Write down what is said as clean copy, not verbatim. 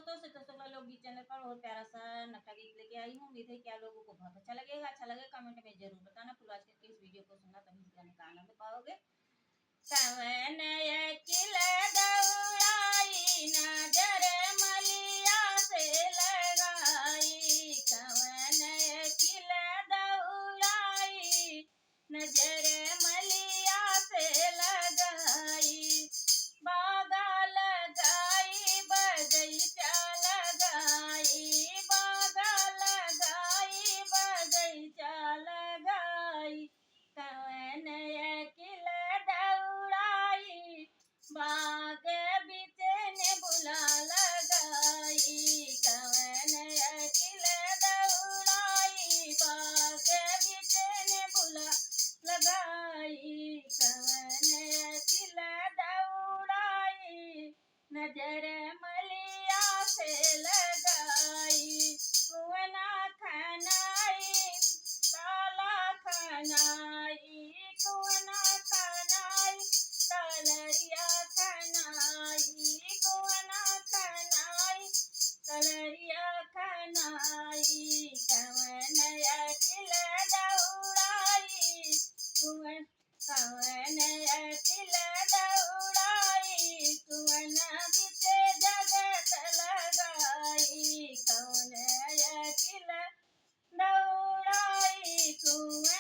लोकगीत चैनल पर और प्यारा सा नक्शा गीत लेके आई हूँ। उम्मीद है कि आप लोगों को बहुत अच्छा लगेगा। अच्छा लगे कमेंट में जरूर बताना। फुल आज करके इस वीडियो को सुनना तभी इस गाने का आनंद पाओगे। कवन अकिल दौड़ाई नजर मलिया से लगाई, कवन अकिल दौड़ाई नजर मलिया से लगाई, बागा लगाई बगीचा लगाई, बागा लगाई बगीचा लगाई, कवन अकिल दौड़ाई बाग बिचने बुला लगाई, कवन अकिल दौड़ाई बाग बिचने बुला लगाई, कवन अकिल दौड़ाई नजर मलिया से लगाई, कुआना खनाई काला खनाई, कुआना खनाई तलरिया खनाई, कुआना खनाई तलरिया खनाई, कवन अकिल दौड़ाई कवन अकिल दौड़ाई कुआना बिचे जगत लगाई, कवन अकिल दौड़ाई कुआना